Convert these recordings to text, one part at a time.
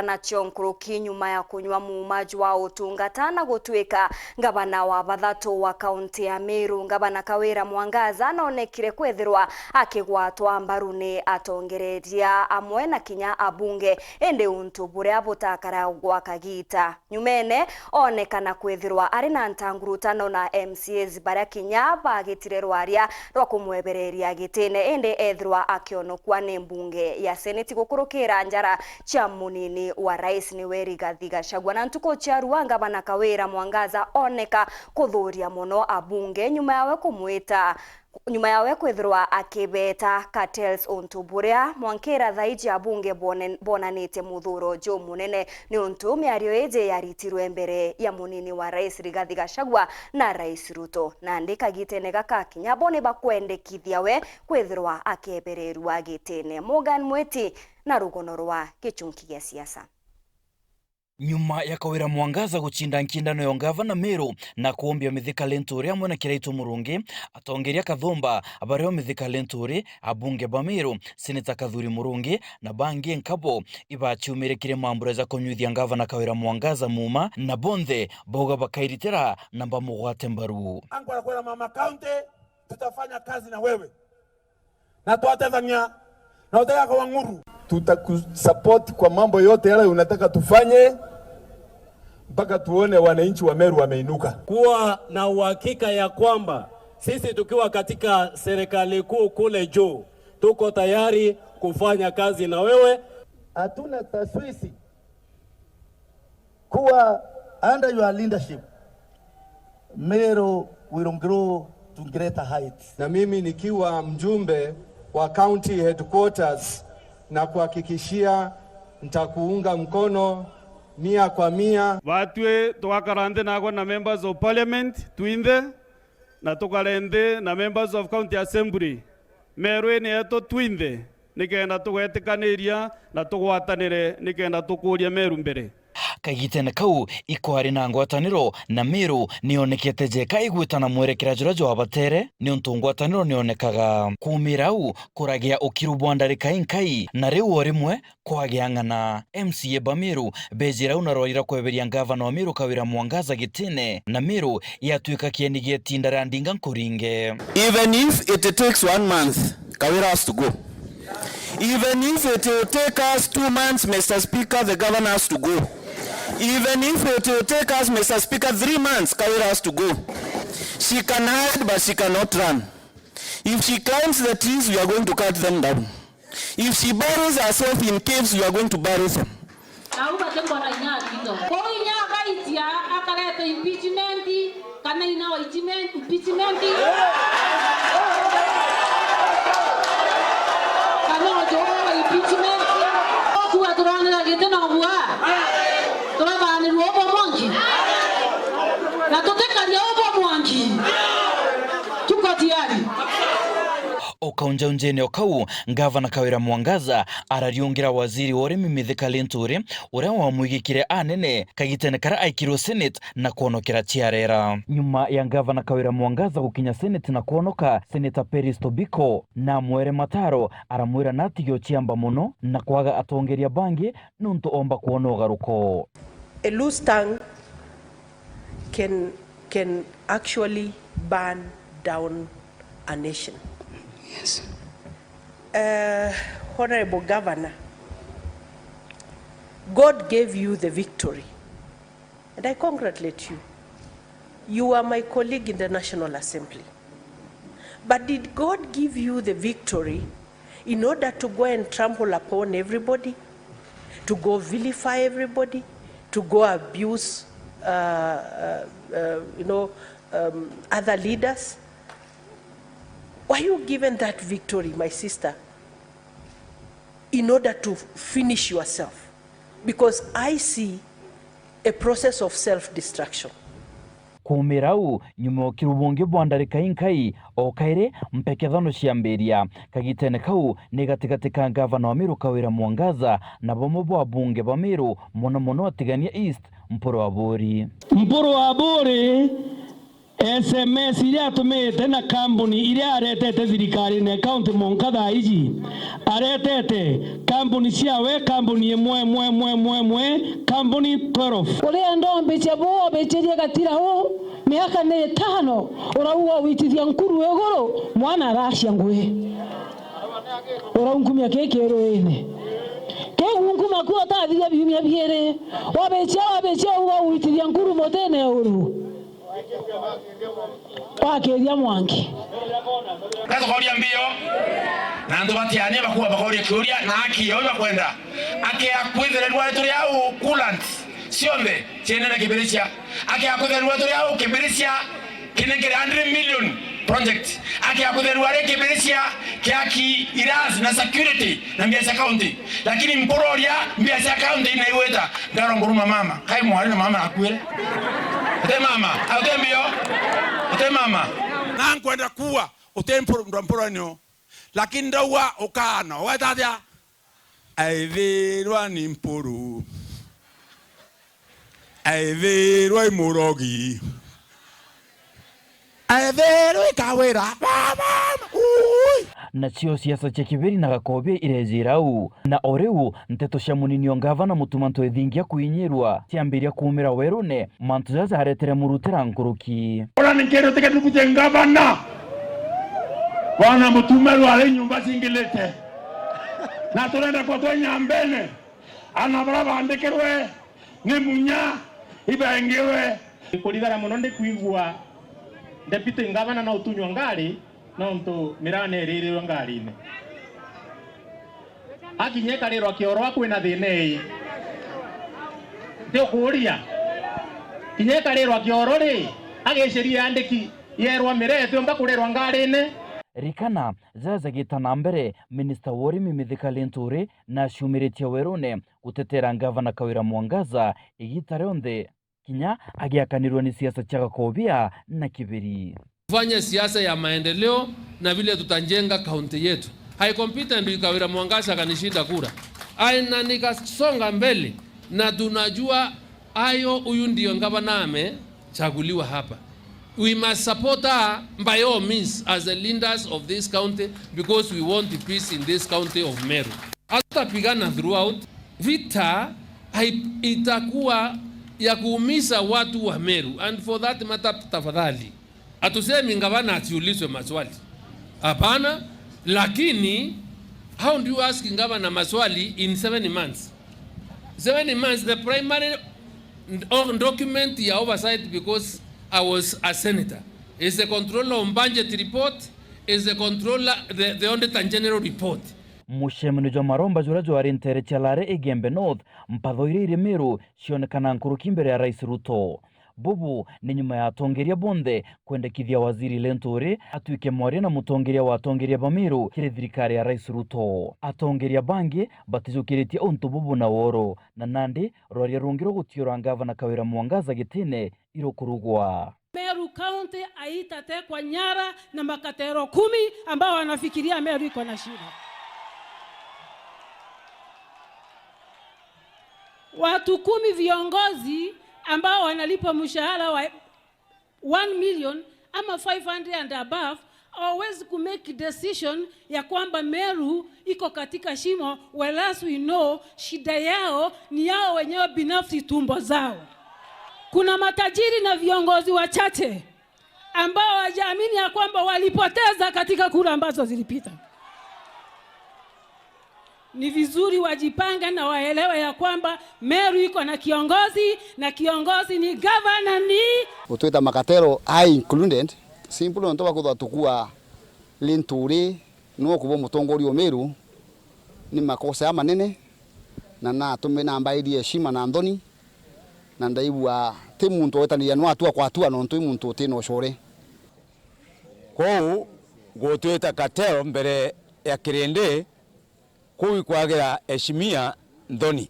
na Gichunki nyuma ya kunywa muumaji wa utungata na gutwika ngabana wa bathatu wa kaunti ya Meru. Ngabana KAWIRA Mwangaza nonekire kwethirwa akigwatwa mbaru ni atongereria amwe na kinya abunge ende untu buria butakara gwa KAGITA. Nyumene onekana kwethirwa ari na ntangurutano na MCAs baria kinya bagitire rwaria rwa kumwebereria gitine ende ethirwa akionokwa ni mbunge ya seneti gukurukira njara cia munini wa rais ni Rigathi Gachagua. Na ntuko cia Ruanga ngabana KAWIRA Mwangaza oneka kuthuria muno abunge nyuma yawe kwithirwa akibeta cartels untu buria mwankira thaiji abunge bonanite muthuro jo munene ni untu miario eje yaritirwe mbere ya munini wa rais Rigathi Gachagua na rais Ruto. Na ndika gitene gaka kinya bone bakwendekithia we kwithirwa akebererwa gitene. Morgan Mweti na rugono rwa Gichunki ya siasa. Nyuma ya KAWIRA Mwangaza guchinda nkindano ya ngavana Meru na kuombia mithika lenturi amwe na Kiraitu Murungi atongeria Kathumba abareo mithika lenturi abunge ba Meru seneta Kathuri Murungi na bangi nkabo ibachiumire kire mambura za kunyuithia ngavana KAWIRA Mwangaza muma na bonthe boga bakairitira na bamugwate mbaru. Angwa kwa mama county tutafanya kazi na wewe na tuatethania na utaka kwa nguru tutakusupport kwa mambo yote yale unataka tufanye mpaka tuone wananchi wa Meru wameinuka. Kuwa na uhakika ya kwamba sisi tukiwa katika serikali kuu kule juu tuko tayari kufanya kazi na wewe. Hatuna taswisi kuwa under your leadership Meru will grow to greater heights. Na mimi nikiwa mjumbe wa county headquarters na kuhakikishia nitakuunga mkono 100%. Batwe twakarande nago na members of parliament twinde na tukarende na members of county assembly Meru ni eto twinde nikenda tugwetikaniria na tugwatanire nikenda tukuria Meru mbere. KAGITA kau ikwari na ngwataniro na Meru nionekete jeka igwitana mwerekera jurajo abatere ni untu ngwataniro nionekaga kumira u kuragia ukiru bwandarika inkai na riu rimwe kwagia ngana MCA ba Meru bejira unarorira kweberia ngavana wa Meru KAWIRA Mwangaza gitine na Meru yatuika kienigie tindara ndinga nkuringe. Even if it takes 1 month KAWIRA has to go. Even if it will take us 2 months, Mr. Speaker, the governor has to go. Even if it will take us, Mr. Speaker, 3 months, KAWIRA has to go. She can hide, but she cannot run. If she climbs the trees, we are going to cut them down. If she buries herself in caves, we are going to bury them. Okaunja unjene okau ngavana KAWIRA Mwangaza arariungira waziri urimi mithika lenturi uria wamwigikire anene KAGITA kara aikiro senate na kuonokera ciarera. Nyuma ya ngavana KAWIRA Mwangaza gukinya senate na kuonoka, seneta Peristo Biko na mwere mataro aramwira natigio chiamba muno na kwaga atongeria bangi nuntu omba kuonoga ruko. A loose tongue can actually burn down a nation. Yes. Honorable Governor, God gave you the victory, and I congratulate you. You are my colleague in the National Assembly. But did God give you the victory in order to go and trample upon everybody, to go vilify everybody, to go abuse other leaders? Were you given that victory, my sister, in order to finish yourself? Because I see a process of self-destruction. Kumirau nyumo kirubungi bwandarika inkai okaire mpekethano ciambiria KAGITA kau ni gatigatika ngavana wa Meru KAWIRA Mwangaza na bomo bwa bunge ba Meru muno atigania East Mporo wa Buri SMS iria atumite na kambuni iria aretete thirikari ne county monkatha iji aretete kambuni ciawe kambuni mwe kambuni 12 uria ndombe cia bo becheria gatira ho miaka ne 5 urauwa witithia nkuru egoro mwana aracia ngwe uraungumia kekero ene kegunguma ko tathia bimia biere wabecha uwa witithia nkuru motene uru wakeria mwangi kazoria mbio na ndo batiane bakuwa bakoria kuria na akiyo bakwenda akiakwithererwa turi au coolant siombe tiene na kibirisha akiakwithererwa turi au kibirisha kinengere 100 million project akiakwithererwa kibirisha kiaki iraz na security na mbia county lakini mpororia mbia county na iweta ndaro nguruma mama kai mwari na mama akwire ate mama atembio ate mama na kwenda kuwa utempo mporanyo lakini ndawa ukana wetathia aithirwa ni mpuru aithirwa imurogi aithirwa kawira na cio siasa cia kibiri na gakobia irejirau na oreu nteto cia muninio ngavana mutumanto ethingia kuinyirwa ciambiria kumira werune mantu jaza haretere murutera nkuruki ora nikero teketubute ngavana wana mutumero ale nyumba singilete na turenda kwa tonya mbene anabara bandekerwe ni munya ibengewe kuligara muno ndi kuigwa deputy ngavana na utunywa ngari no ntu mirane ririrwa ngari-ine akinyeka rero akiorwa kwina thine ndio kuria kinyeka rero akioro ri ageceria andiki yerwa mirete mba kurerwa ngari-ine rikana zaza gitana mbere minister worimi mithika lentore na shumiritia werone gutetera ngavana Kawira Mwangaza igitare onthe kinya agiakanirwa ni siasa cia gakobia na kibiri fanya siasa ya maendeleo na vile tutajenga kaunti yetu. Haikompita ndio Kawira Mwangaza kanishinda kura. Aina nikasonga mbele na tunajua ayo huyu ndio ngavana amechaguliwa hapa. We must support her by all means as the leaders of this county because we want the peace in this county of Meru. Hatutapigana throughout. Vita itakuwa ya kuumiza watu wa Meru and for that matter tafadhali atusemi ngavana atiulizwe maswali. Hapana, lakini how do you ask ngavana maswali in 7 months? 7 months, the primary document ya oversight because I was a senator is the controller on budget report, is the controller the auditor general report. Mushemini jwa maromba jurajo arintere chalare egembe north mpathoire Meru cionekana nkuruki mbere ya Rais Ruto. Bubu ni nyuma ya atongeria bonthe kwendekithia waziri Lentore atuike mwaria na mutongeria wa atongeria Bamiru kiri thirikari ya Rais Ruto. Atongeria bangi batijukiritie untu bubu na woro na nandi roria rungiro gutiora ngavana Kawira Mwangaza gitine irokurugwa. Meru County haitatekwa nyara na makatero 10 ambao wanafikiria Meru iko na shida. Watu 10 viongozi ambao wanalipa mshahara wa 1 million ama 500 and above always to make decision ya kwamba Meru iko katika shimo, whereas we know shida yao ni yao wenyewe binafsi, tumbo zao. Kuna matajiri na viongozi wachache ambao wajaamini ya kwamba walipoteza katika kura ambazo zilipita. Ni vizuri wajipanga na waelewe ya kwamba Meru iko na kiongozi ni governor ni utweta makatero I included simple ntoba kuthatukuwa Lentore no kubo mutongorio Meru ni makosa manene na tume namba idi heshima na Anthony na ndaibwa te muntu wetania no atua kwa atua no ntu muntu tino core ko gutweta katero mbere ya kirende kui kwagira heshimia Anthony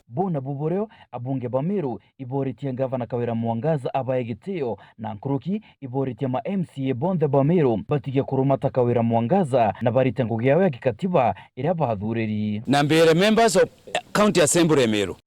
Bona buboreo abunge Bamiru iboritie ngavana Kawira Mwangaza abaye gitio na nkuruki iboritie ma MCA bonthe Bamiru batige kurumata Kawira Mwangaza na barite ngugiawe gikatiba iria bathureri na mbere members of county assembly Meru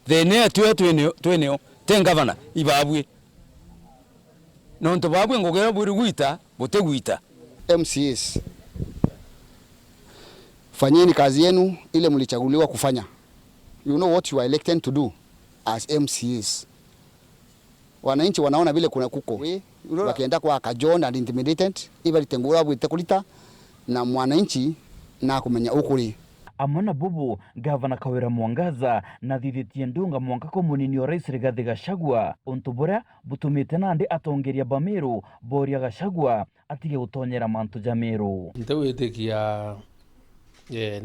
the ne atwe tweneo ten governor ibabwe nonto babwe ngogera buri gwita butegwita. MCAs, fanyeni kazi yenu ile mlichaguliwa kufanya. You know what you are elected to do as MCAs. Wananchi wanaona vile kuna kuko wakienda kwa kajon and intimidated ibali tengura bwite kulita na mwananchi na kumenya ukuri. Amana bubu gavana Kawira Mwangaza na thithitie ndunga mwankako munini wa rais Rigathi Gachagua untubura butumite nandi atongeria Bamiru boria Gachagua atige gutonyera mantu Jamiru. Ndawitikia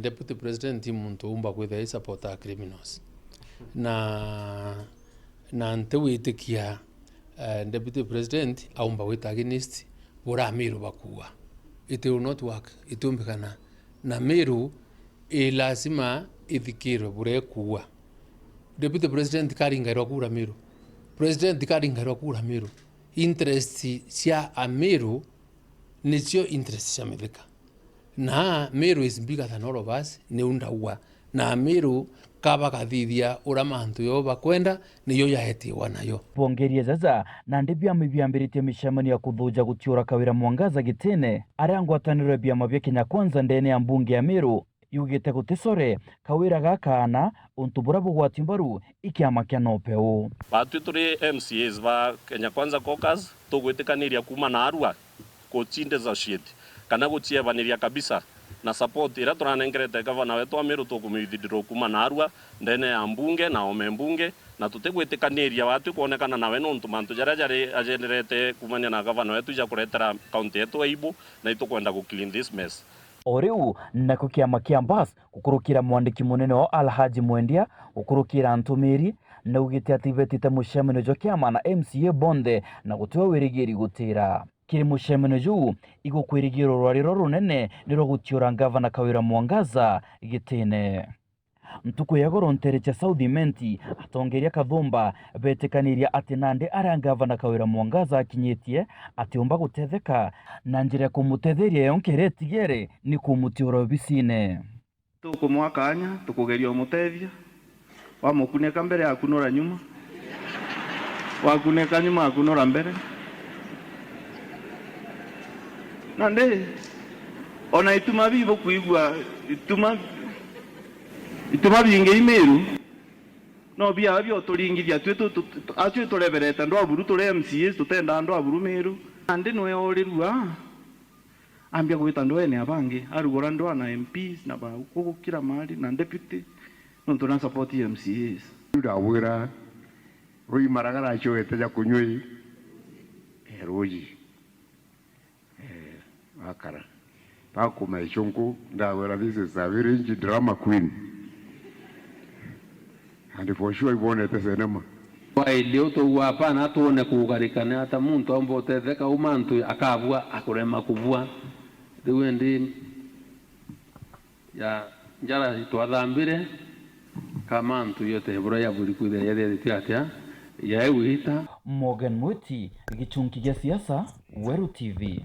deputy president muntu umba kwitha supporter criminals na ndawitikia deputy president aumba wita against bora Miru bakuwa. It will not work. Itumbikana na Miru lazima ithikirwe bure kuwa. Deputy president karingairwa kura Miru, president karingairwa kura Miru. Interest cia Amiru nicio interest cia Mithika, na Miru is bigger than all of us. Ni undaua na Miru kaba kathithia ura mantu yo bakwenda niyo yahetiwa nayo. Bongeria zaza na ndibia mibyambirite mishamani ya kuthuja gutiura Kawira Mwangaza gitene arangwataniro bya mabya Kenya Kwanza ndene ya mbunge ya Miru yugite gutisore Kawira gakana untubura bugwati mbaru ikiama kya nopeo. Batu turi MCAs ba Kenya Kwanza caucus tugwitikaniria kuma na Arua kutsinde za shit kana gutsiebaniria kabisa na support ira turanengerete gavana wetu wa Miru tukumithindiro kuma na Arua ndene ya mbunge na omembunge na tutigwitikaniria watu kuonekana nawe nontu mantu jaria ajenderete kumanya na gavana wetu ja kuretera county yetu aibu na itukwenda ku clean this mess. Oriu nako kiama kia mbas kukurukira mwandiki munene wa Alhaji Mwendia kukurukira Antumiri na ugite ativete mushemene jo kiama na MCA Bonde na gutwa wirigiri gutira kiri mushemene ju igo kwirigiro rwariro runene niro gutiura gavana Kawira Mwangaza gitene. Mtuku yagoro nterecha Saudi Menti atongeria Kathumba betekaniria ati nande ara gavana Kawira Mwangaza akinyetie ati umba gutetheka na njira kumutetheria yonkereti gere ni kumutiura bisine. Tukumwakanya tukugeria umutethia wa mukuneka mbere akunora nyuma wakuneka nyuma akunora mbere nande ona ituma bibo kuigwa ituma binge Imiru no bia byo turingithia twe turebereta ndo aburu tule MCAs tutenda ndo aburu Miru andi nwe orirua ambia gwita ndo ene abange arugora ndo na MPs na ba kugukira mali na deputy no tuna support MCAs ndawira rui maragara choete ja kunyui eroji akara pako maishonku ndawira this is a very drama queen. And for sure ibone tesenema kwa ilio to wapa na tuone kugarikane hata muntu ambo tetheka umantu akavua akurema kuvua ndiwendi ya njara twathambire kama mtu yote bora ya buri kuithe yathe tiatia ya wita. Morgan Muti, Gichunki ya siasa, Weru TV.